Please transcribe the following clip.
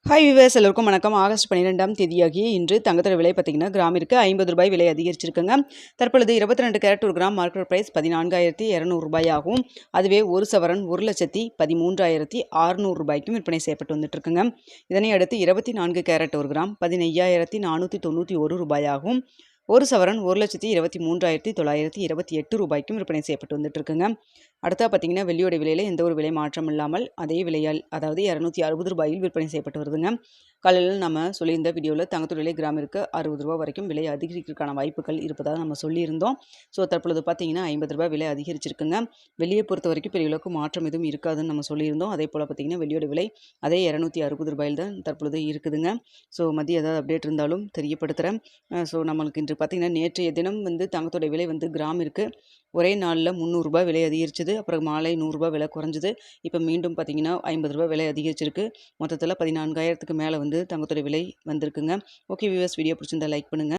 Hi viewers எல்லோருக்கும் வணக்கம். August 12ஆம் தேதியாகிய இன்று தங்கத்தோட விலை பார்த்தீங்கன்னா கிராமிற்கு ₹50 விலை அதிகரிச்சிருக்குங்க. தற்பொழுது 22 கேரட் 1 கிராம் மார்க்கெட் பிரைஸ் ₹14,200 ஆகும். அதுவே ஒரு சவரன் 1,13,600 விற்பனை செய்யப்பட்டு வந்துட்டு இருக்குங்க. இதனை அடுத்து 24 கேரட் 1 கிராம் ₹15,491 ஆகும். ஒரு சவரன் 1,23,928 விற்பனை செய்யப்பட்டு வந்துட்டு இருக்குங்க. அடுத்தா பார்த்தீங்கன்னா வெள்ளியோட விலையில் எந்த ஒரு விலை மாற்றம் இல்லாமல் அதே விலையால் அதாவது ₹260 விற்பனை செய்யப்பட்டு வருதுங்க. காலையில் நம்ம சொல்லியிருந்த வீடியோவில் தங்கத்தோட விலை கிராமிற்கு ₹60 வரைக்கும் விலை அதிகரிக்கிறதுக்கான வாய்ப்புகள் இருப்பதாக நம்ம சொல்லியிருந்தோம். ஸோ தற்பொழுது பார்த்தீங்கன்னா ₹50 விலை அதிகரிச்சிருக்குங்க. வெள்ளியை பொறுத்த வரைக்கும் பெரிய அளவுக்கு மாற்றம் எதுவும் இருக்காதுன்னு நம்ம சொல்லியிருந்தோம். அதே போல் பார்த்தீங்கன்னா வெள்ளியோட விலை அதே ₹260 தான் தற்பொழுது இருக்குதுங்க. ஸோ மதியம் ஏதாவது அப்டேட் இருந்தாலும் தெரியப்படுத்துகிறேன். ஸோ நம்மளுக்கு இன்று பார்த்தீங்கன்னா நேற்றைய தினம் தங்கத்தோட விலை கிராமிற்கு ஒரே நாளில் ₹300 விலை அதிகரிச்சது. அப்புறம் மாலை ₹100 விலை குறைஞ்சது. இப்போ மீண்டும் பார்த்தீங்கன்னா ₹50 விலை அதிகரிச்சிருக்கு. மொத்தத்தில் 14,000க்கு மேலே தங்கத்தோட விலை வந்திருக்குங்க. ஓகே வியூவர்ஸ், வீடியோ பிடிச்சிருந்தா லைக் பண்ணுங்கள்.